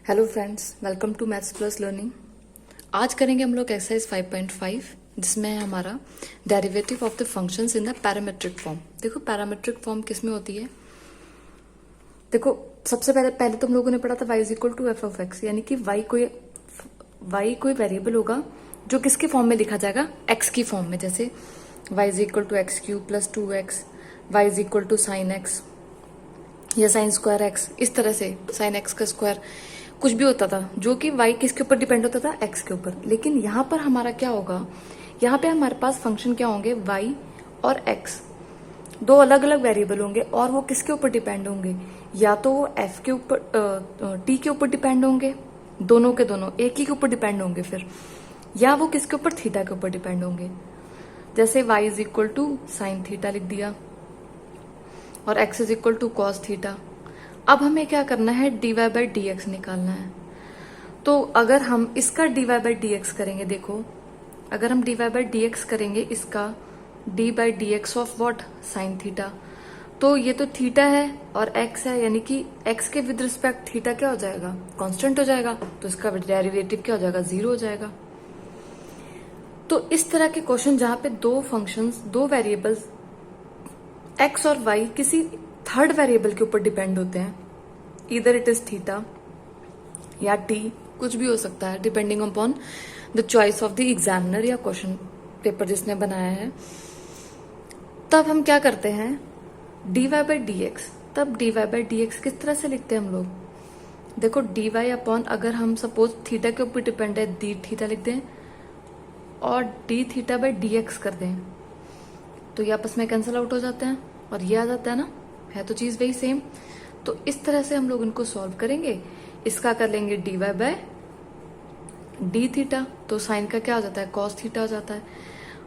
Hello friends, welcome to maths plus learning. आज करेंगे हम लोग एक्सरसाइज 5.5 जिसमें है हमारा derivative of the functions in the parametric form. देखो पैरामीट्रिक फॉर्म किस में होती है। देखो सबसे पहले तो हम लोगों ने पढ़ा था y is equal to F of X, यानी कि y कोई वेरिएबल होगा जो किसके फॉर्म में लिखा जाएगा, x की फॉर्म में। जैसे y is equal to X cube plus 2x, y is equal to sine X या साइन स्क्वायर एक्स, इस तरह से साइन एक्स का स्क्वायर कुछ भी होता था जो कि y किसके ऊपर डिपेंड होता था, x के ऊपर। लेकिन यहाँ पर हमारा क्या होगा, यहाँ पे हमारे पास फंक्शन क्या होंगे, y और x, दो अलग अलग वेरिएबल होंगे और वो किसके ऊपर डिपेंड होंगे, या तो वो f के ऊपर t के ऊपर डिपेंड होंगे, दोनों के दोनों एक ही के ऊपर डिपेंड होंगे फिर, या वो किसके ऊपर, थीटा के ऊपर डिपेंड होंगे। जैसे y is equal to sine theta लिख दिया और x is equal to cos theta. अब हमें क्या करना है, dy बाई डी एक्स निकालना है। तो अगर हम इसका dy बाई डी एक्स करेंगे, देखो अगर हम dy बाई डी एक्स करेंगे इसका d by D x of what, sign theta, तो ये तो थीटा है और x है, यानी कि x के विद रिस्पेक्ट थीटा क्या हो जाएगा, कांस्टेंट हो जाएगा, तो इसका डेरिवेटिव क्या हो जाएगा, 0 हो जाएगा। तो इस तरह के क्वेश्चन जहां पे दो फंक्शंस, दो वेरिएबल्स x और y किसी थर्ड वेरिएबल के ऊपर डिपेंड होते हैं, इधर इट इज थीटा या t, कुछ भी हो सकता है depending upon the choice of the examiner या क्वेश्चन पेपर जिसने बनाया है। तब हम क्या करते हैं, dy बाई डी एक्स। तब dy बाई डी एक्स किस तरह से लिखते हैं हम लोग, देखो dy अपॉन, अगर हम सपोज थीटा के ऊपर डिपेंड है, डी थीटा लिख दें और D theta by D x कर दें, तो ये आपस में कैंसिल आउट हो जाते हैं और ये आ जाता है ना, है तो चीज वही सेम। तो इस तरह से हम लोग इनको सॉल्व करेंगे। इसका कर लेंगे dy बाय डी थीटा, तो साइन का क्या हो जाता है, कॉस थीटा हो जाता है,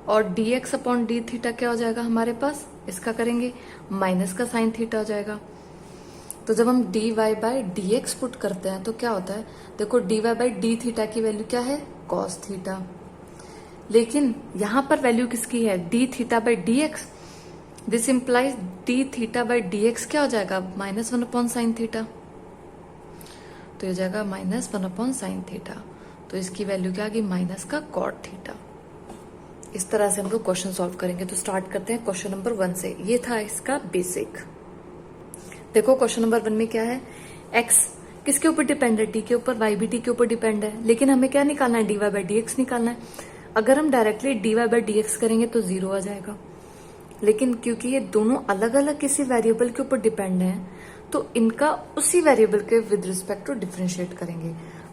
और dx अपॉन डी थीटा क्या हो जाएगा हमारे पास, इसका करेंगे माइनस का साइन थीटा हो जाएगा। तो जब हम dy बाय dx पुट करते हैं तो क्या होता है, देखो dy बाय डी थीटा की वैल्यू क्या है, कॉस थीटा, लेकिन यहां पर वैल्यू किसकी है, D theta by D x. This implies D theta by D x क्या हो जाएगा, -1 अपॉन साइन थीटा, तो ये जाएगा -1 अपॉन साइन थीटा, तो इसकी वैल्यू क्या आ गई, माइनस का कॉट थीटा। इस तरह से हम लोग क्वेश्चन सॉल्व करेंगे। तो स्टार्ट करते हैं क्वेश्चन नंबर 1 से। ये था इसका बेसिक। देखो क्वेश्चन नंबर 1 में क्या है, x किसके ऊपर डिपेंड है, t के ऊपर, y भी t के ऊपर डिपेंड है, लेकिन हमें क्या निकालना है, dy बाई डी एक्स निकालना है। अगर हम directly dy by D x करेंगे तो 0 आ जाएगा, लेकिन क्योंकि ये दोनों अलग अलग किसी वेरिएबल के ऊपर डिपेंड है तो इनका उसी वेरिएबल के विद रिस्पेक्ट टू डिफरेंशिएट करेंगे।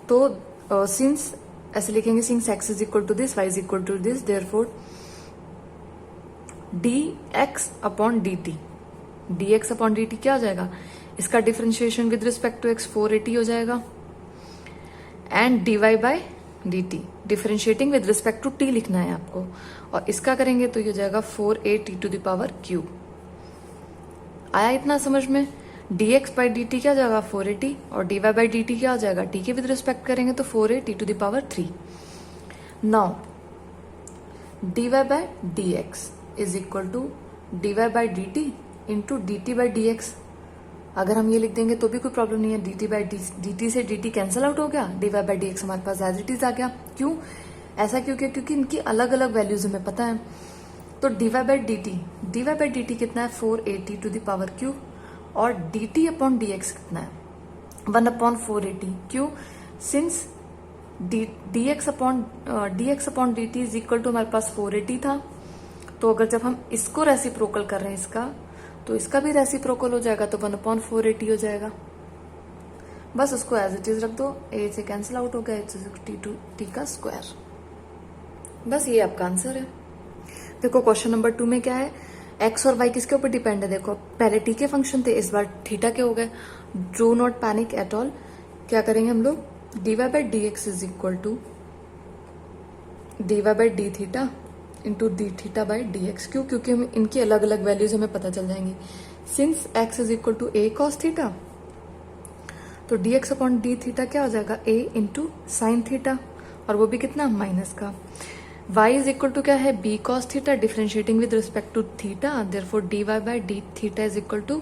तो सिंस ऐसे लिखेंगे, since x is equal to this, y is equal to this, therefore dx upon dt, dx upon dt क्या हो जाएगा, इसका differentiation with respect to x 480 हो जाएगा, and dy by dt differentiating with respect to t लिखना है आपको, और इसका करेंगे तो ये हो जाएगा 4a t to the power cube. आया इतना समझ में, dx बाई dt क्या हो जाएगा 480 और dy बाई dt क्या हो जाएगा, t के विद रिस्पेक्ट करेंगे तो 4a t to the power 3। Now dy by dx is equal to dy by dt into dt by dx। अगर हम ये लिख देंगे तो भी कोई प्रॉब्लम नहीं है, dt से dt कैंसिल आउट हो गया, dy बाई dx हमारे पास एज इट इज आ गया। क्यों ऐसा, क्योंकि इनकी अलग अलग वैल्यूज हमें पता है। तो dy बाई dt कितना है, 480 टू द पावर क्यूब, और dt अपॉन dx कितना है, 1 अपॉन 480। क्यों, since dx upon dt is equal to हमारे पास 480 था, तो अगर जब हम इसको रेसिप्रोकल कर रहे हैं इसका, तो इसका भी रेसिप्रोकल हो जाएगा, तो 1 अपॉन 480 हो जाएगा। बस उसको एज इट इज रख दो, a से कैंसिल आउट हो गया, t का स्क्वायर। बस ये आपका आंसर है। देखो क्वेश्चन नंबर 2 में क्या है, x और y किसके ऊपर डिपेंड है, देखो पहले t के फंक्शन थे, इस बार थीटा के हो गए। Do not panic at all. क्या करेंगे हम लोग, dy by D x is equal to dy by D theta into D theta by D X. क्यों, क्योंकि हम इनकी अलग अलग वैल्यूज हमें पता चल जाएंगी। Since x is equal to a cos theta, तो dx अपॉन डी थीटा क्या हो जाएगा, a इंटू साइन थीटा, और वो भी कितना, माइनस का। y इज इक्वल टू क्या है, b cos theta, differentiating with respect to theta, therefore dy by D theta is equal to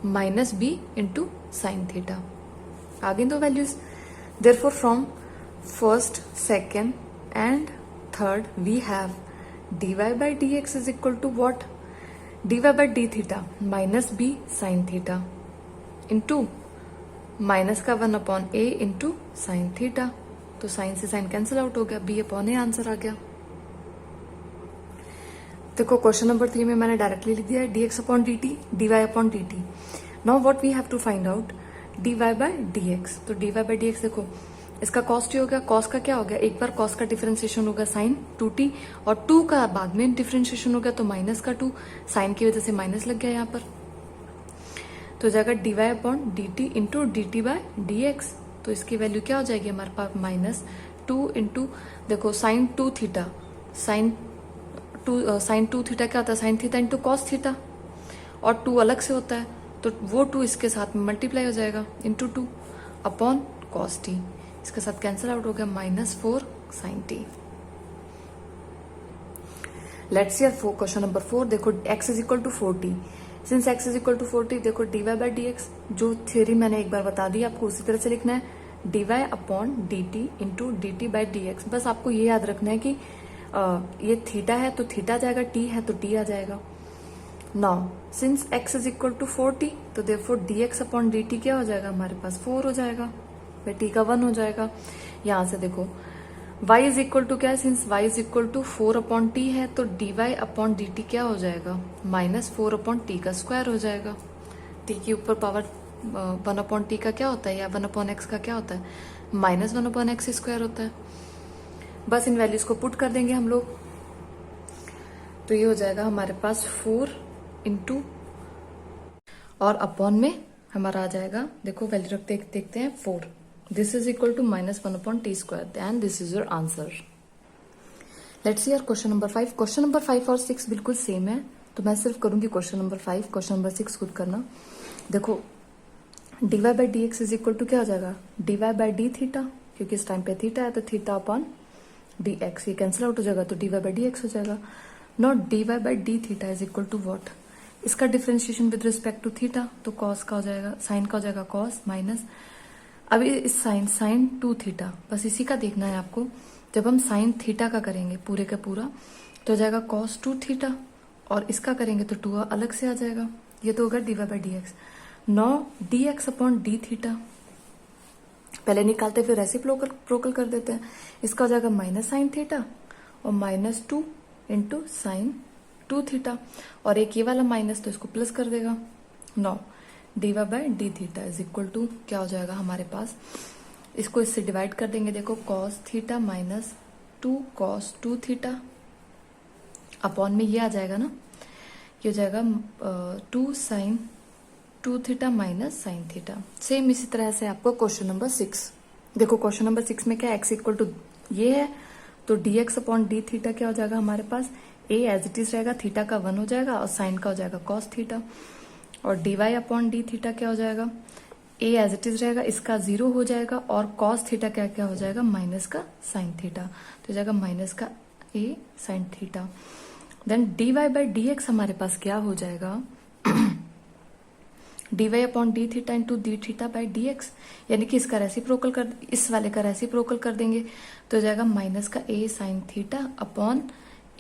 minus b into sine theta. आ गई दो values. Therefore, from first, second and third, we have dy by dx is equal to what? dy by d theta minus b sin theta into minus का 1/a into sine theta. तो sign से sign cancel out हो गया, b/a answer आ गया. देखो question number 3 में मैंने डायरेक्टली लिख दिया है dx/dt dy/dt. Now what we have to find out dy by dx. तो dy by dx देखो इसका कॉस टी हो गया. कॉस का क्या हो गया, एक बार कॉस का डिफरेंशिएशन होगा साइन 2t और 2 का बाद में डिफरेंशिएशन हो गया तो माइनस का 2. साइन की वजह से माइनस लग गया यहाँ पर, तो जाएगा dy/dt into dt bye dx. तो इसकी वैल्यू क्या हो जाएगी हमारे पास -2 इंटू देखो साइन 2 थीटा. साइन 2 थीटा क्या होता है, sine theta into cos theta और 2 अलग से होता है तो वो 2 इसके साथ में मल्टीप्लाई हो जाएगा इंटू 2 अपॉन कॉस टी. इसके साथ कैंसिल आउट हो गया -4 sine T. Let's see question number 4. देखो x is equal to 4t. सिंस x is equal to 4t देखो dy बाई dx जो थ्योरी मैंने एक बार बता दी आपको उसी तरह से लिखना है dy/dt into dt by dx. बस आपको ये याद रखना है कि ये थीटा है तो थीटा जाएगा, t है तो t आ जाएगा. Now since x is equal to 4t तो देयरफॉर dx/dt क्या हो जाएगा हमारे पास 4 हो जाएगा, फिर t का 1 हो जाएगा. यहां से देखो y इज इक्वल टू क्या है, since y is equal to 4/t है तो dy/dt क्या हो जाएगा -4/t का स्क्वायर हो जाएगा. t के ऊपर पावर 1/t का क्या होता है या 1/x का क्या होता है -1/x स्क्वायर होता है. बस इन वैल्यूज को पुट कर देंगे हम लोग तो ये हो जाएगा हमारे पास 4 इंटू और अपॉन में हमारा आ जाएगा, देखो वैल्यू रखते देखते हैं 4. This is equal to -1/t square and this is your answer. Let's see our question number 5. Question number 5 और 6 बिल्कुल सेम है तो मैं सिर्फ करूंगी क्वेश्चन नंबर 5. क्वेश्चन नंबर 6 खुद करना. देखो dy by dx is equal to क्या हो जाएगा dy by d थीटा, क्योंकि इस टाइम पे थीटा है तो थीटा अपॉन dx. ये कैंसिल आउट हो जाएगा तो dy by dx हो जाएगा. Not dy by d theta is equal to what, इसका differentiation with respect to theta तो कॉस का हो जाएगा, साइन का हो जाएगा कॉस माइनस. अभी इस साइन 2 थीटा बस इसी का देखना है आपको. जब हम साइन थीटा का करेंगे पूरे का पूरा तो हो जाएगा cos 2 थीटा और इसका करेंगे तो 2 अलग से आ जाएगा. ये तो होगा dy by dx. Now dx/d theta पहले निकालते फिर ऐसे प्रोकल कर देते हैं. इसका हो जाएगा माइनस साइन थीटा और -2 इंटू साइन 2 थीटा और एक ये वाला माइनस तो इसको प्लस कर देगा. 9 dy by D theta is equal to क्या हो जाएगा हमारे पास, इसको इससे डिवाइड कर देंगे. देखो cos theta minus 2 cos 2 theta upon में ये आ जाएगा ना, ये हो जाएगा 2 sine 2 theta minus sine theta. Same इसी तरह से आपको क्वेश्चन नंबर 6. देखो क्वेश्चन नंबर 6 में क्या x इक्वल टू ये है तो dx/d थीटा क्या हो जाएगा हमारे पास, a एज इट इज रहेगा, थीटा का 1 हो जाएगा और साइन का हो जाएगा cos थीटा और dy/d थीटा क्या हो जाएगा, a एज इट इज रहेगा, इसका 0 हो जाएगा और cos थीटा क्या क्या हो जाएगा माइनस का साइन थीटा तो हो जाएगा माइनस का a sine theta. Then dy by dx हमारे पास क्या हो जाएगा dy/d theta into D theta by dx, यानी कि इसका रेसिप्रोकल कर, इस वाले का रेसिप्रोकल कर देंगे तो हो जाएगा माइनस का a sine theta upon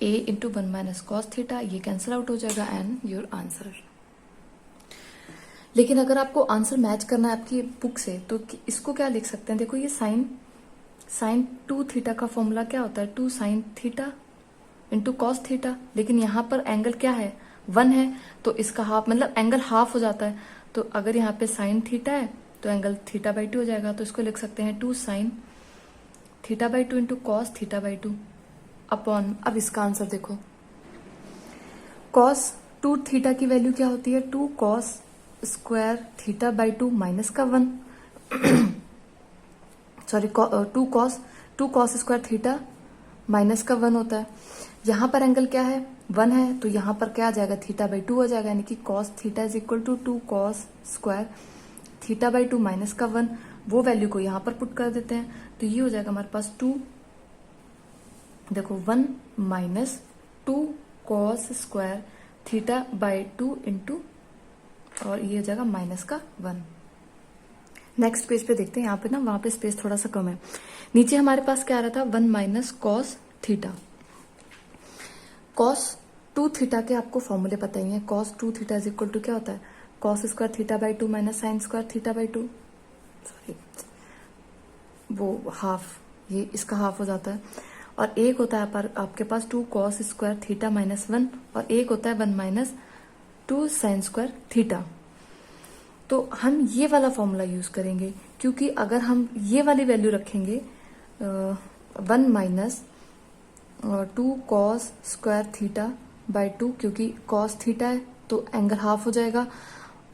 a into 1 minus cos theta. ये कैंसिल आउट हो जाएगा एंड योर आंसर. लेकिन अगर आपको आंसर मैच करना है आपकी बुक से तो इसको क्या लिख सकते हैं, देखो ये साइन 2 थीटा का फॉर्मूला क्या होता है 2 sine theta into cos theta, लेकिन यहाँ पर एंगल क्या है 1 है तो इसका हाफ मतलब एंगल हाफ हो जाता है. तो अगर यहाँ पे साइन थीटा है तो एंगल थीटा बाई 2 हो जाएगा तो इसको लिख सकते हैं 2 sine theta by 2 into cos theta by 2 upon. अब इसका आंसर देखो कॉस 2 थीटा की वैल्यू क्या होती है 2 cos square theta by 2 minus का 1 sorry 2 cos square theta minus का 1 होता है. यहाँ पर एंगल क्या है 1 है तो यहाँ पर क्या आ जाएगा थीटा बाई 2 हो जाएगा, यानी कि cos theta is equal to 2 cos square theta by 2 minus का 1. वो वैल्यू को यहाँ पर पुट कर देते हैं तो ये हो जाएगा हमारे पास 2 देखो 1 minus 2 cos square theta by 2 into और ये हो जाएगा माइनस का 1. नेक्स्ट पेज पे देखते हैं, यहाँ पे ना वहां पे स्पेस थोड़ा सा कम है। नीचे हमारे पास क्या आ रहा था, 1 minus cos theta. Cos 2 theta के आपको फॉर्मूले पता ही है। Cos 2 theta is equal to क्या होता है, cos square theta by 2 minus sine square theta by 2, sorry वो हाफ, ये इसका हाफ हो जाता है। और एक होता है पर आपके पास 2 कॉस स्क्वायर थीटा माइनस 1, और एक होता है 1 माइनस 2 साइन स्क्वायर थीटा। तो हम ये वाला फॉर्मूला यूज करेंगे, क्योंकि अगर हम ये वाली वैल्यू रखेंगे 1 minus 2 cos square theta by 2, क्योंकि कॉस थीटा है तो एंगल हाफ हो जाएगा,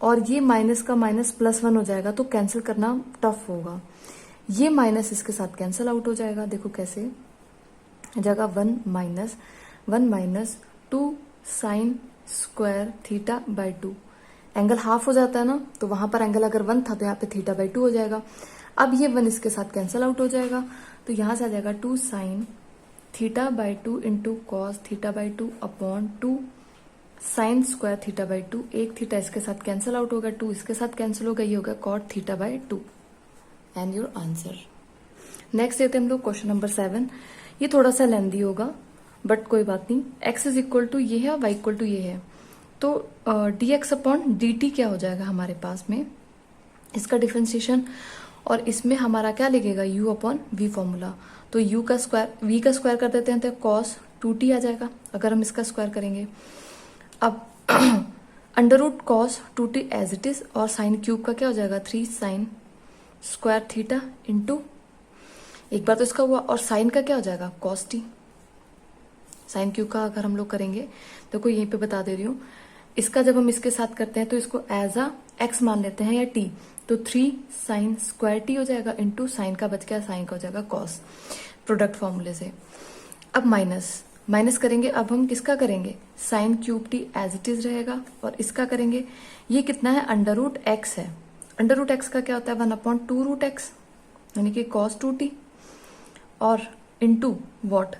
और ये माइनस का माइनस +1 हो जाएगा, तो कैंसिल करना टफ होगा। ये माइनस इसके साथ कैंसिल आउट हो जाएगा। देखो कैसे जगह 1 minus 2 sine square theta by 2, angle half हो जाता है ना, तो वहां पर एंगल अगर 1 था तो यहाँ पे थीटा बाई 2 हो जाएगा। अब ये 1 इसके साथ कैंसिल आउट हो जाएगा, तो यहां से आ जाएगा 2 sine theta by 2 into cos theta by 2 upon 2 sine square theta by 2। एक थीटा इसके साथ कैंसिल आउट होगा, 2 इसके साथ कैंसिल होगा, ये होगा cot theta by 2 and your answer. Next देते हैं हम लोग क्वेश्चन नंबर 7। ये थोड़ा सा लेंदी होगा बट कोई बात नहीं। x इज इक्वल टू ये है और y इक्वल टू ये है, तो dx अपॉन dt क्या हो जाएगा हमारे पास में, इसका डिफरेंशिएशन, और इसमें हमारा क्या लिखेगा u अपॉन v फॉर्मूला। तो u का स्क्वायर v का स्क्वायर कर देते हैं तो cos 2t आ जाएगा अगर हम इसका स्क्वायर करेंगे। अब under root cos 2t as it is, और साइन क्यूब का क्या हो जाएगा 3 साइन स्क्वायर थीटा इंटू, एक बार तो इसका हुआ, और साइन का क्या हो जाएगा cos t। साइन क्यूब का अगर हम लोग करेंगे, देखो यहीं पे बता दे रही हूँ, इसका जब हम इसके साथ करते हैं तो इसको एज अ एक्स मान लेते हैं या टी, तो 3 साइन स्क्वायर टी हो जाएगा इंटू साइन का बच गया, साइन का हो जाएगा कॉस, प्रोडक्ट फॉर्मूले से। अब माइनस करेंगे, अब हम किसका करेंगे, sine cube T as it is रहेगा, और इसका करेंगे, ये कितना है अंडर रूट एक्स है। अंडर रूट एक्स का क्या होता है 1 अपॉन 2 रूट एक्स, यानी कि कॉस 2t, और इंटू वॉट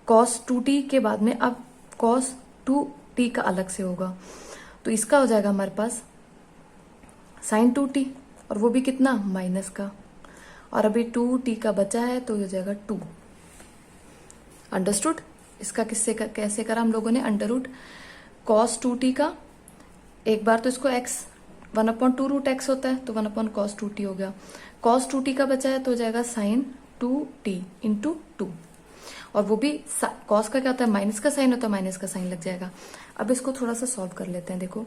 कॉस 2t के बाद में अब कॉस 2t का अलग से होगा, तो इसका हो जाएगा हमारे पास साइन 2t, और वो भी कितना माइनस का, और अभी 2t का बचा है तो हो जाएगा 2। अंडरस्टूड। इसका कैसे करा हम लोगों ने, अंडर रूट कॉस 2t का, एक बार तो इसको x 1 अपॉन 2 रूट एक्स होता है तो 1 अपॉन कॉस 2t हो गया, कॉस 2t का बचा है तो हो जाएगा साइन 2t इंटू 2, और वो भी कॉस का क्या होता है माइनस का साइन होता है, माइनस का साइन लग जाएगा। अब इसको थोड़ा सा सॉल्व कर लेते हैं। देखो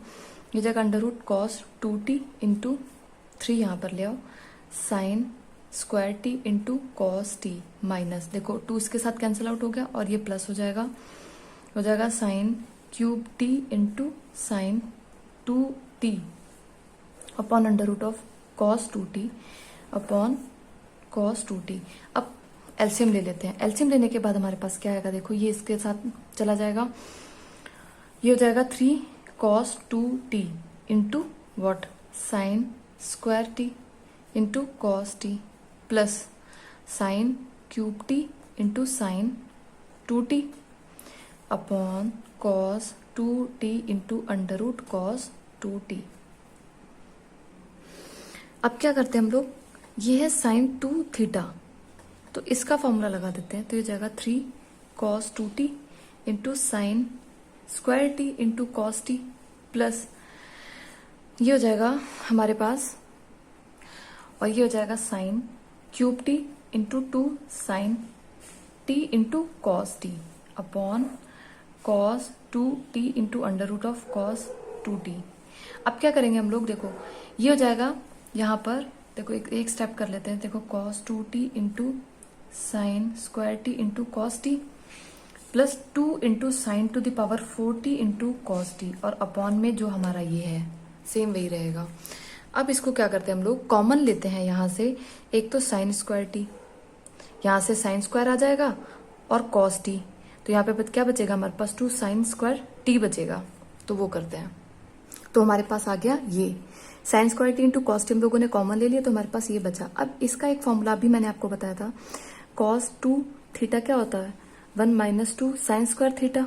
ये जगह under root cos 2t into 3 यहाँ पर ले आओ, sign square T into cos T minus, देखो 2 इसके साथ कैंसिल आउट हो गया और ये प्लस हो जाएगा sine cube T into sine 2t upon under root of cos 2t upon cos 2t। अब एलसीएम ले लेते हैं। एलसीएम लेने के बाद हमारे पास क्या आएगा, देखो ये इसके साथ चला जाएगा, ये हो जाएगा 3 cos 2t into what sine square T into cos T plus sine cube T into sine 2t upon cos 2t into under root cos 2t। अब क्या करते हैं हम लोग, ये है साइन 2 थीटा, तो इसका फॉर्मूला लगा देते हैं, तो ये जाएगा 3 cos 2t into sine square T into cos T plus ये हो जाएगा हमारे पास, और ये हो जाएगा sine cube T into 2 sine T into cos T upon cos 2t into under root of cos 2t। अब क्या करेंगे हम लोग, देखो ये हो जाएगा यहाँ पर, देखो एक स्टेप कर लेते हैं। देखो cos 2t into sine square T into cos T plus 2 into sine to the power 4t into cos t, और अपॉन में जो हमारा ये है सेम वही रहेगा। अब इसको क्या करते हैं हम लोग, कॉमन लेते हैं यहाँ से, एक तो साइन स्क्वायर टी, यहाँ से साइन स्क्वायर आ जाएगा और कॉस टी, तो यहाँ पे क्या बचेगा हमारे पास 2 साइन स्क्वायर टी बचेगा, तो वो करते हैं। तो हमारे पास आ गया ये sign square T into cos T, हम लोगों ने कॉमन ले लिया तो हमारे पास ये बचा। अब इसका एक फॉर्मूला भी मैंने आपको बताया था, कॉस 2 थीटा क्या होता है 1 माइनस 2 साइन स्क्वायर थीटा।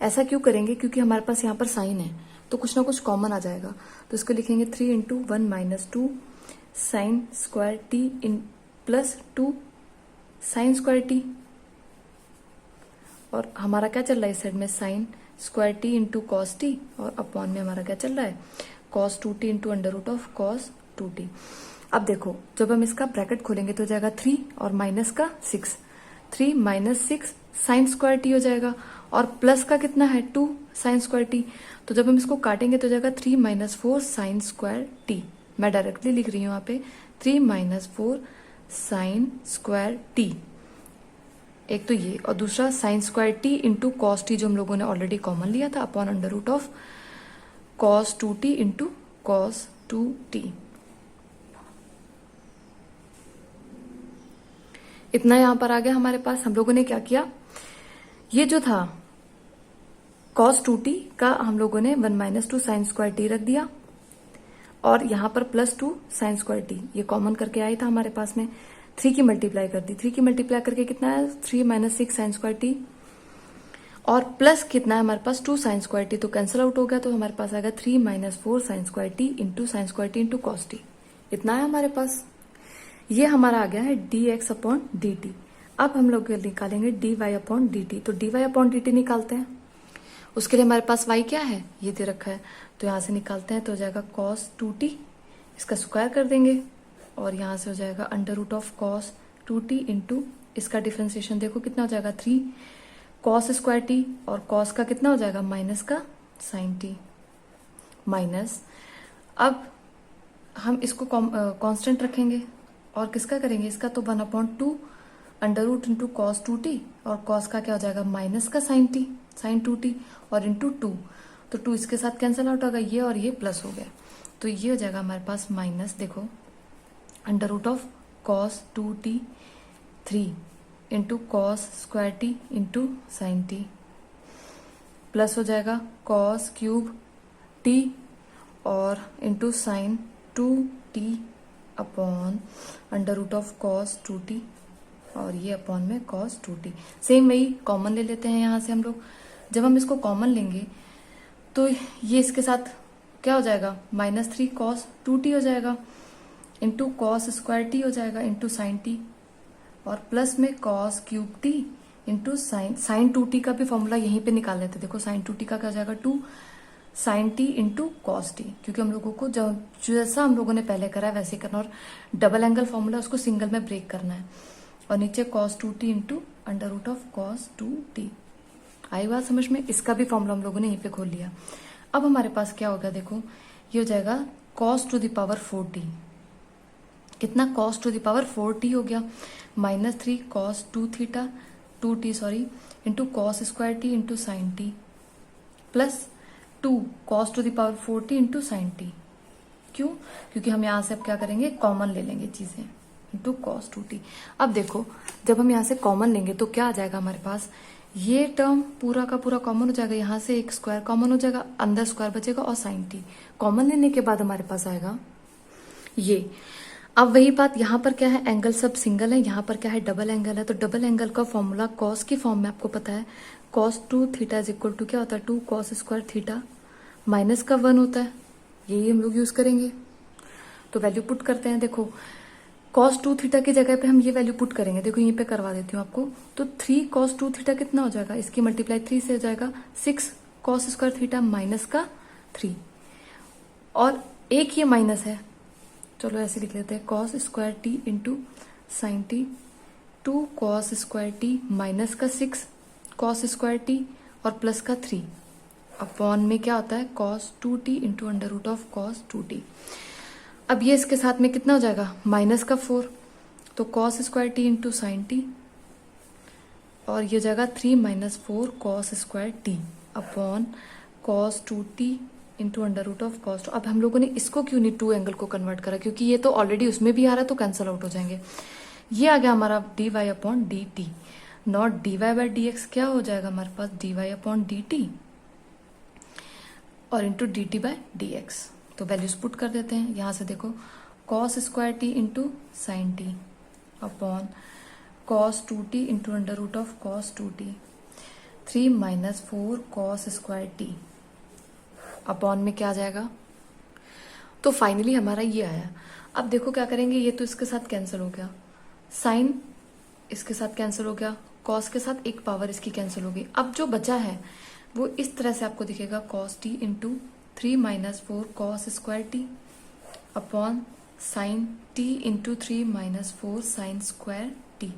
ऐसा क्यों करेंगे, क्योंकि हमारे पास यहाँ पर साइन है, तो कुछ ना कुछ कॉमन आ जाएगा। तो इसको लिखेंगे 3 into 1 minus 2 sine square t इन प्लस 2 साइन स्क्वायर टी, और हमारा क्या चल रहा है इस साइड में sine square T into cos t, और अपॉन में हमारा क्या चल रहा है cos 2t into under root of cos 2t। अब देखो जब हम इसका ब्रैकेट खोलेंगे तो हो जाएगा 3 और माइनस का 6, 3 माइनस 6 साइन स्क्वायर टी हो जाएगा, और प्लस का कितना है 2 साइन स्क्वायर टी। तो जब हम इसको काटेंगे तो हो जाएगा 3 माइनस 4 साइन स्क्वायर टी। मैं डायरेक्टली लिख रही हूं यहाँ पे 3 माइनस 4 साइन स्क्वायर टी, एक तो ये, और दूसरा sine square T into cos T जो हम लोगों ने ऑलरेडी कॉमन लिया था, upon under root of cos 2t into cos 2t। इतना यहां पर आ गया हमारे पास। हम लोगों ने क्या किया, ये जो था कॉस 2t का हम लोगों ने 1 माइनस 2 साइन स्क्वायर टी रख दिया, और यहां पर प्लस 2 साइन स्क्वायर टी ये कॉमन करके आया था हमारे पास में, 3 की मल्टीप्लाई कर दी। 3 की मल्टीप्लाई करके कितना है 3 माइनस 6 साइन स्क्वायर टी, और प्लस कितना है हमारे पास 2 साइन स्क्वायर टी, तो कैंसिल आउट हो गया। तो हमारे पास आएगा 3 minus 4 sign square T into sine square T into cos T. इतना है हमारे पास। ये हमारा आ गया है dx अपॉन dt। अब हम लोग निकालेंगे dy अपॉन dt। तो dy अपॉन dt निकालते हैं, उसके लिए हमारे पास y क्या है ये दे रखा है, तो यहां से निकालते हैं तो हो जाएगा कॉस 2t, इसका स्क्वायर कर देंगे, और यहां से हो जाएगा under root of cos 2t into इसका डिफ्रेंसिएशन देखो कितना हो जाएगा 3 कॉस स्क्वायर टी, और कॉस का कितना हो जाएगा माइनस का साइन टी माइनस। अब हम इसको कांस्टेंट रखेंगे और किसका करेंगे इसका, तो 1/2 under root into cos 2t, और कॉस का क्या हो जाएगा माइनस का साइन टी साइन 2t, और इंटू 2, तो 2 इसके साथ कैंसिल आउट होगा, ये और ये प्लस हो गया, तो ये हो जाएगा हमारे पास माइनस देखो under root of cos 2t 3 into cos square T into sine T, plus हो जाएगा कॉस क्यूब टी और into sine 2t upon under root of cos 2t, और ये अपॉन में कॉस 2t। सेम वही कॉमन ले लेते हैं यहां से हम लोग। जब हम इसको कॉमन लेंगे तो ये इसके साथ क्या हो जाएगा -3 कॉस 2t हो जाएगा, इंटू कॉस स्क्वायर टी हो जाएगा इंटू साइन टी, और प्लस में cos cube T into sine 2t का भी फॉर्मूला यहीं पे निकाल लेते। देखो साइन 2t का क्या हो जाएगा 2 sine T into cos T, क्योंकि हम लोगों को जैसा हम लोगों ने पहले करा है वैसे करना, और डबल एंगल फॉर्मूला उसको सिंगल में ब्रेक करना है, और नीचे cos 2t into under root of cos 2t। आई बात समझ में, इसका भी फॉर्मूला हम लोगों ने यहीं पे खोल लिया। अब हमारे पास क्या होगा देखो, ये हो जाएगा cos two the power 4t, कितना cos two the power 4t हो गया, -3 cos 2t sorry into cos square T into sine T, plus 2 cos two the power 4t into sine T. क्यों, क्योंकि हम यहां से अब क्या करेंगे कॉमन ले लेंगे चीजें, इंटू कॉस 2t। अब देखो जब हम यहां से कॉमन लेंगे तो क्या आ जाएगा हमारे पास, ये टर्म पूरा का पूरा कॉमन हो जाएगा, यहां से एक स्क्वायर कॉमन हो जाएगा, अंदर स्क्वायर बचेगा, और साइन टी कॉमन लेने के बाद हमारे पास आएगा ये। अब वही बात यहाँ पर क्या है, एंगल सब सिंगल है, यहाँ पर क्या है डबल एंगल है, तो डबल एंगल का फॉर्मूला कॉस की फॉर्म में आपको पता है, cos 2 theta is equal to क्या होता है 2 कॉस स्क्वायर थीटा माइनस का 1 होता है, यही हम लोग यूज करेंगे। तो वैल्यू पुट करते हैं, देखो कॉस 2 थीटा की जगह पे हम ये वैल्यू पुट करेंगे, देखो यहीं पे करवा देती हूँ आपको। तो 3 कॉस 2 थीटा कितना हो जाएगा, इसकी मल्टीप्लाई 3 से हो जाएगा 6 कॉस स्क्वायर थीटा माइनस का 3, और एक ये माइनस है, चलो ऐसे लिख लेते हैं cos square T into sine T 2 cos square T minus का 6 कॉस स्क्वायर टी और प्लस का 3 अपॉन में क्या होता है cos 2t into under root of cos 2t। अब ये इसके साथ में कितना हो जाएगा माइनस का 4, तो cos square T into sine T, और ये हो जाएगा 3 minus 4 cos square T upon cos 2t into under root of cos. अब हम लोगों ने इसको क्यों नहीं 2 एंगल को कन्वर्ट करा, क्योंकि ये तो ऑलरेडी उसमें भी आ रहा है तो कैंसिल आउट हो जाएंगे। ये आ गया हमारा dy upon D T, not dy by D x, क्या हो जाएगा हमारे पास dy अपॉन डी टी और into D T by D X. तो वैल्यूज पुट कर देते हैं, यहां से देखो cos square T into sine T upon cos 2t into under root of cos 2t, 3 minus 4 cos square T upon में क्या आ जाएगा, तो फाइनली हमारा ये आया। अब देखो क्या करेंगे, ये तो इसके साथ कैंसिल हो गया, साइन इसके साथ कैंसिल हो गया, कॉस के साथ एक पावर इसकी कैंसिल हो गई। अब जो बचा है वो इस तरह से आपको दिखेगा, cos T into 3 minus 4 cos square T upon sine T into 3 minus 4 sign square T.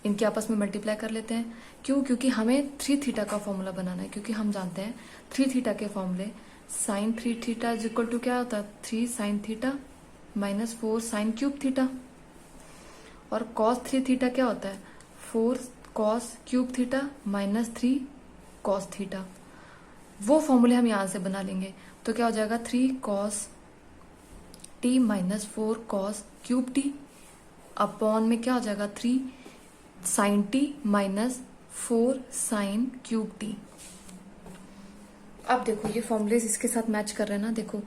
इनके आपस में मल्टीप्लाई कर लेते हैं। क्यों? क्योंकि हमें 3 थीटा का फॉर्मूला बनाना है, क्योंकि हम जानते हैं 3 थीटा के फॉर्मूले, sine 3 theta is equal to क्या होता है, 3 sine theta minus 4 sine cube theta, और कॉस 3 थीटा क्या होता है, 4 cos cube theta minus 3 cos theta. वो फॉर्मूले हम यहां से बना लेंगे, तो क्या हो जाएगा 3 cos T minus 4 cos cube T upon में क्या हो जाएगा 3 sine T minus 4 sine cube T. अब देखो ये फॉर्मूलेज इसके साथ मैच कर रहे हैं ना, देखो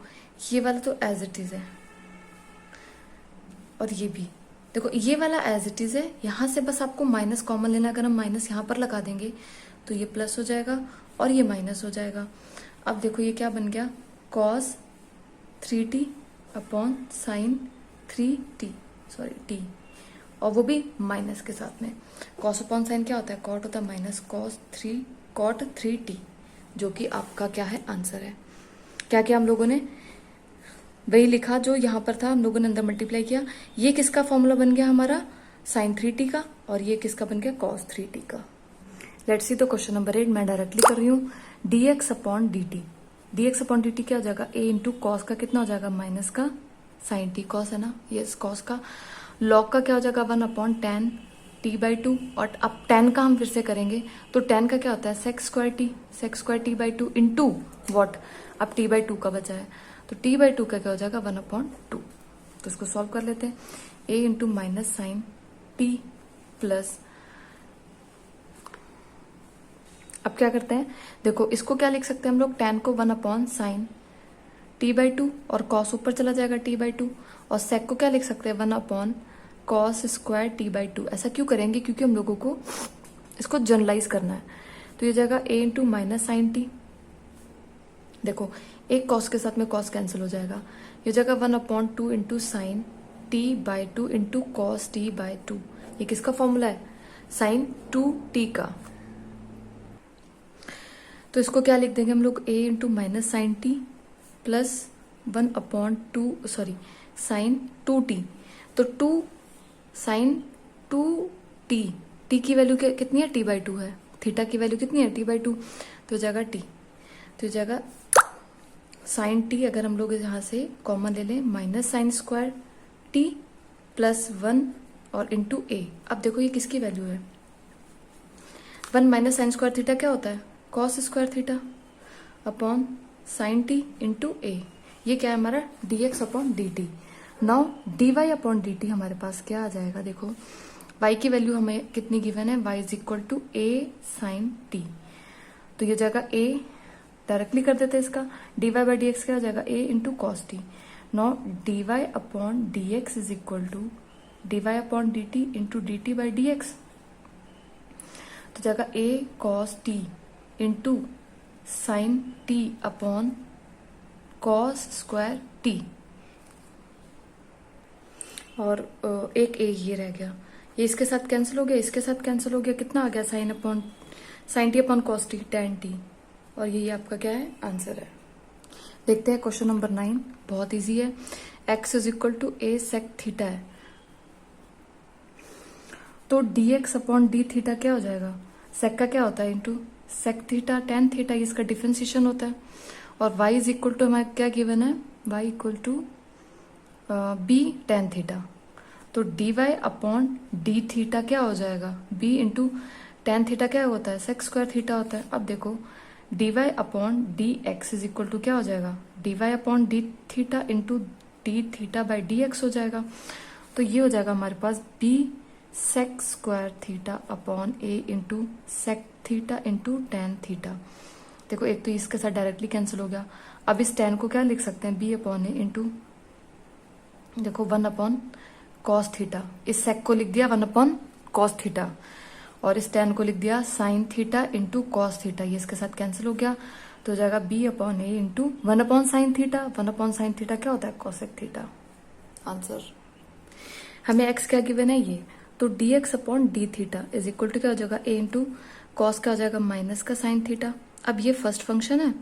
ये वाला तो एज इट इज है और ये भी देखो ये वाला एज इट इज है। यहां से बस आपको माइनस कॉमन लेना, अगर हम माइनस यहां पर लगा देंगे तो ये प्लस हो जाएगा और ये माइनस हो जाएगा। अब देखो ये क्या बन गया, cos 3t upon sine 3t sorry T, और वो भी माइनस के साथ में। कॉस अपॉन साइन क्या होता है, कॉट होता है माइनस कॉस 3 कॉट 3t, जो कि आपका क्या है आंसर है। क्या किया हम लोगों ने, वही लिखा जो यहां पर था, हम लोगों ने अंदर मल्टीप्लाई किया। ये किसका फॉर्मूला बन गया हमारा, साइन 3t का, और ये किसका बन गया, कॉस 3t का। लेट्स सी तो क्वेश्चन नंबर 8 मैं डायरेक्टली कर रही हूँ। dx upon dt, dx upon dt क्या हो जाएगा, a इंटू कॉस का कितना हो जाएगा, माइनस का साइन t, कॉस है ना, ये कॉस का। लॉग का क्या हो जाएगा 1 अपॉन टेन t बाई 2, और अब टेन का हम फिर से करेंगे तो टेन का क्या होता है sex square t by 2 into what, अब t बाई 2 का बचा है तो t बाई 2 का क्या हो जाएगा 1 अपॉन 2। तो इसको सॉल्व कर लेते हैं, a into minus sine t plus, अब क्या करते हैं, देखो इसको क्या लिख सकते हैं हम लोग, टेन को 1 अपॉन साइन t बाई 2, और कॉस ऊपर चला जाएगा t बाई 2, और सेक को क्या लिख सकते हैं 1 upon cos square t by 2। ऐसा क्यों करेंगे, क्योंकि हम लोगों को इसको जनरलाइज करना है। तो ये जाएगा a into minus sine T, देखो एक कॉस के साथ में कॉस कैंसिल हो जाएगा, ये जगह 1 upon 2 into sine t by 2 into cos t by 2। ये किसका फॉर्मूला है, साइन 2t का। तो इसको क्या लिख देंगे हम लोग, a into minus sine T plus 1 upon 2 sorry sine 2t, तो 2 साइन 2t, t की वैल्यू कितनी है, t बाई 2 है, थीटा की वैल्यू कितनी है, t बाई 2, तो जाएगा t, तो जाएगा साइन t, अगर हम लोग यहां से कॉमन ले लें minus sine square t plus 1 और इंटू a। अब देखो ये किसकी वैल्यू है, 1 माइनस साइन स्क्वायर थीटा क्या होता है, cos square theta upon sine t into a। ये क्या है हमारा dx upon dt। Now dy upon dt हमारे पास क्या आ जाएगा, देखो y की वैल्यू हमें कितनी गिवन है, y is equal to a sine t, तो ये जाएगा a, डायरेक्टली कर देते हैं इसका, dy बाई dx क्या हो जाएगा a into cos t. Now dy upon dx is equal to dy upon dt into dt by dx, तो जाएगा a cos t into sine t upon cos square t, और एक a ये रह गया, ये इसके साथ कैंसिल हो गया, इसके साथ कैंसिल हो गया, कितना आ गया sine t upon cos t tan t, और ये आपका क्या है आंसर है। देखते हैं क्वेश्चन नंबर 9, बहुत इजी है। x is equal to a sec theta है, तो dx अपॉन डी थीटा क्या हो जाएगा, सेक का क्या होता है into sec theta tan theta, ये इसका डिफ्रेंसिएशन होता है, और y इज इक्वल टू हमारे क्या गिवन है, y equal to b tan theta, तो dy अपॉन डी थीटा क्या हो जाएगा, b इंटू टेन थीटा क्या होता है, सेक स्क्वायर थीटा होता है। अब देखो dy upon d x is equal to क्या हो जाएगा, dy upon D theta into D theta by D x हो जाएगा, तो ये हो जाएगा हमारे पास b sec square theta upon a into sec theta into tan theta. देखो एक तो इसके साथ डायरेक्टली कैंसिल हो गया, अब इस टेन को क्या लिख सकते हैं, b अपॉन a इंटू देखो 1 अपॉन कॉस थीटा, इस सेक को लिख दिया 1 अपॉन कॉस थीटा, और इस टेन को लिख दिया sine theta into cos theta, ये इसके साथ कैंसिल हो गया, तो हो जाएगा b upon a into 1/sin theta. 1/sin theta क्या होता है? cosec theta. आंसर। हमें x क्या गिवन है? ये। तो dx upon D theta is equal to क्या हो जाएगा? a इंटू कॉस का हो जाएगा माइनस का साइन थीटा। अब ये फर्स्ट फंक्शन है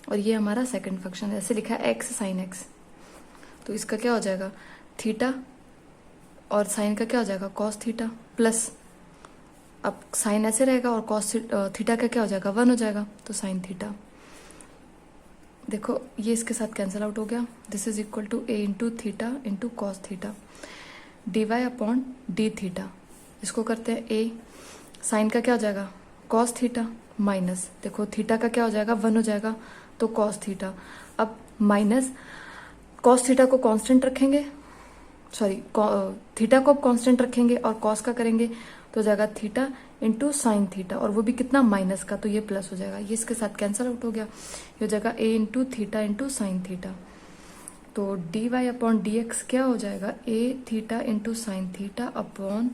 और ये हमारा सेकंड फंक्शन है, ऐसे लिखा है x साइन x। तो इसका क्या हो जाएगा? थीटा और साइन का क्या हो जाएगा? कॉस थीटा प्लस, अब साइन ऐसे रहेगा और कॉस थीटा का क्या हो जाएगा? 1 हो जाएगा, तो साइन थीटा। देखो ये इसके साथ कैंसिल आउट हो गया। This is equal to a into theta into cos theta dy upon D theta. इसको करते हैं a, साइन का क्या हो जाएगा? कॉस थीटा माइनस, देखो थीटा का क्या हो जाएगा? 1 हो जाएगा, तो कॉस थीटा। अब माइनस कॉस थीटा को कांस्टेंट रखेंगे, सॉरी थीटा को कांस्टेंट रखेंगे और कॉस का करेंगे तो हो जाएगा थीटा इंटू साइन थीटा, और वो भी कितना? माइनस का, तो ये प्लस हो जाएगा। ये इसके साथ कैंसिल आउट हो गया। ये हो जाएगा a into theta into sine theta. तो d y upon d x क्या हो जाएगा? a theta into sine theta upon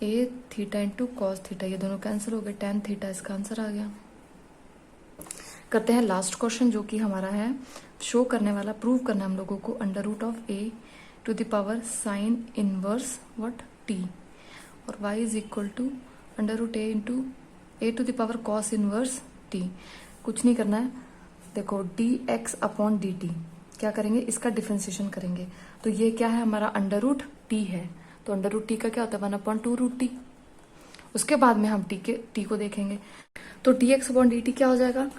a theta into cos theta. ये दोनों कैंसिल हो गए, टेन थीटा इसका आंसर आ गया। करते हैं लास्ट क्वेश्चन, जो कि हमारा है शो करने वाला, प्रूव करना है हम लोगों को under root of a to the power sine inverse what t और y is equal to under root a into a to the power cos inverse t। कुछ नहीं करना है, देखो dx अपॉन dt क्या करेंगे? इसका डिफरेंशिएशन करेंगे। तो ये क्या है? हमारा अंडर रूट t है, तो अंडर रूट t का क्या होता है? 1/2 रूट t। उसके बाद में हम t को देखेंगे। तो dx अपॉन dt क्या हो जाएगा?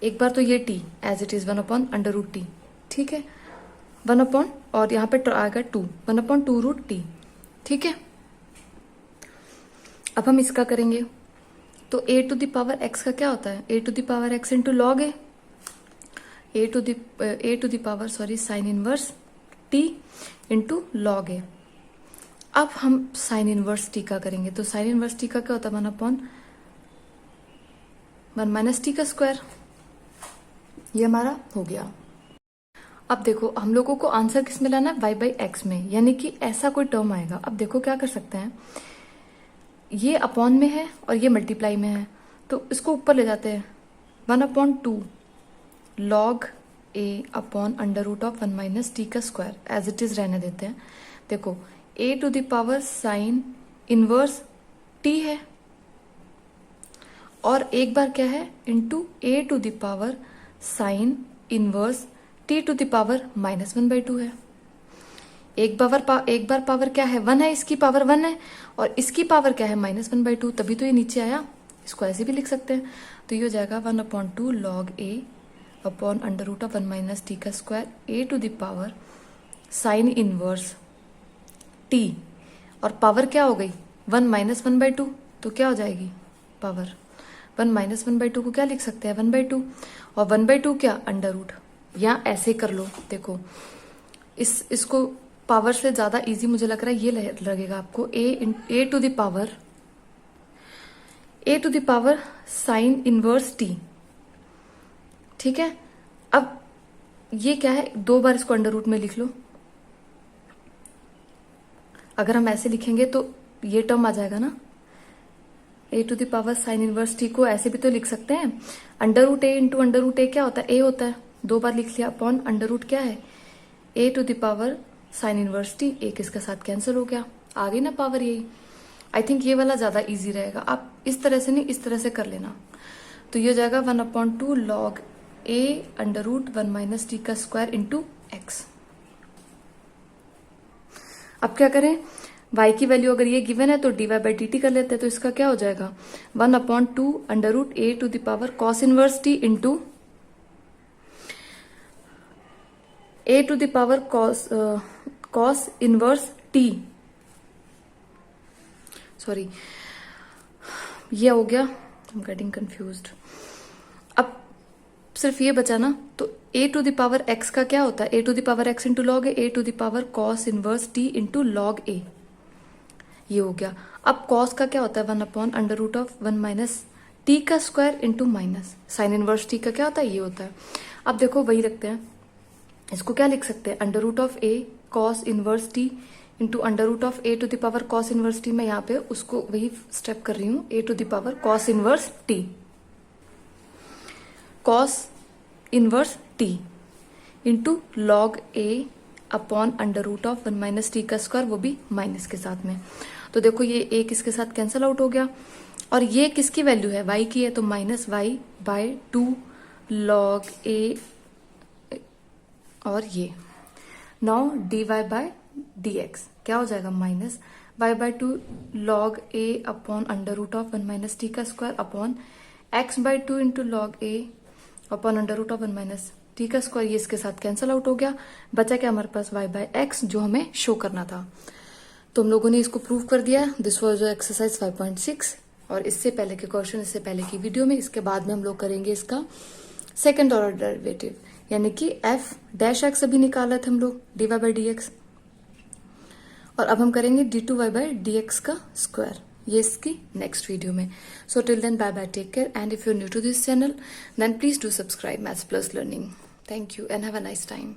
एक बार तो ये t एज इट इज 1/अंडर रूट t, ठीक है, 1 और यहाँ पे आएगा 2, 1/2 रूट t, ठीक है। अब हम इसका करेंगे, तो a to the power x का क्या होता है? a to the power x into log a to the power sine inverse t into log a। अब हम साइन इनवर्स t का करेंगे, तो साइन इनवर्स t का क्या होता है? 1/1 माइनस t का स्क्वायर। ये हमारा हो गया। अब देखो हम लोगों को आंसर किस में लाना है? y/x में, यानी कि ऐसा कोई टर्म आएगा। अब देखो क्या कर सकते हैं, ये अपॉन में है और ये मल्टीप्लाई में है, तो इसको ऊपर ले जाते हैं। 1/2 log a upon under root of 1 minus t का स्क्वायर एज इट इज रहने देते हैं। देखो a to the power sine inverse t है और एक बार क्या है? Into a to the power sine inverse t to the power -1/2 है। एक बार पावर क्या है? 1 है, इसकी पावर 1 है और इसकी पावर क्या है? -1/2, तभी तो ये नीचे आया। इसको ऐसे भी लिख सकते हैं, तो ये हो जाएगा 1/2 log a upon under root of 1 minus t का square a to the power sine inverse t, और पावर क्या हो गई? 1 -1/2, तो क्या हो जाएगी? पावर 1 -1/2 को क्या लिख सकते हैं? 1/2, और 1/2 क्या? Under root. या ऐसे कर लो, देखो इसको पावर से ज्यादा इजी मुझे लग रहा है ये लगेगा आपको। a to the power sine inverse t, ठीक है। अब ये क्या है? 2 बार इसको अंडर रूट में लिख लो। अगर हम ऐसे लिखेंगे तो ये टर्म आ जाएगा ना, a to the power sine inverse t को ऐसे भी तो लिख सकते हैं। Under root a into under root a क्या होता है? a होता है, 2 बार लिख लिया, अपॉन अंडर रूट क्या है? a to the power sine inverse t, एक इसके साथ कैंसिल हो गया, आ गई ना पावर यही। आई थिंक ये वाला ज्यादा इजी रहेगा, आप इस तरह से नहीं इस तरह से कर लेना। तो ये हो जाएगा 1/2 log a under root 1 minus t का स्क्वायर इंटू एक्स। अब क्या करें? y की वैल्यू अगर ये गिवन है तो dy/dt कर लेते हैं, तो इसका क्या हो जाएगा? 1/2 under root a to the power cos inverse t into a to the power cos inverse t, sorry ये हो गया, आई एम गेटिंग कंफ्यूज्ड। अब सिर्फ ये बचा ना, तो a to the power x का क्या होता है? a to the power x into log a to the power cos inverse t into log a, ये हो गया। अब cos का क्या होता है? 1 under root of 1 minus t का square into minus sine inverse t का क्या होता है? ये होता है। अब देखो वही रखते हैं, इसको क्या लिख सकते हैं? Under root of a cos inverse t into under root of a to the power cos inverse t। मैं यहाँ पे उसको वही स्टेप कर रही हूँ, a to the power cos inverse t। Cos inverse t into log a upon under root of 1 minus t का square, वो भी माइनस के साथ में। तो देखो ये ए किसके साथ कैंसिल आउट हो गया, और ये किसकी वैल्यू है, वाई की है, तो minus y by 2 log a, और ये now d y by d x क्या हो जाएगा, minus y by 2 log a upon under root of 1 minus t का square upon x by 2 into log a upon under root of 1 minus t का square, ये इसके साथ cancel out हो गया, बचा क्या हमारे पास y बाय एक्स जो हमें शो करना था। तो हम लोगों ने इसको प्रूव कर दिया। दिस वाज एक्सरसाइज 5.6, और इससे पहले के क्वेश्चन, इससे पहले की वीडियो में, इसके बाद में हम लोग करेंगे इसका सेकंड ऑर्डर डेरिवेटिव, यानी कि एफ डैश एक्स अभी निकाला था हम लोग, d y by D x, और अब हम करेंगे d two y by D x का स्क्वायर, ये इसकी नेक्स्ट वीडियो में। So till then bye bye, take care, and if you are new to this channel then please do subscribe maths plus learning. Thank you and have a nice time.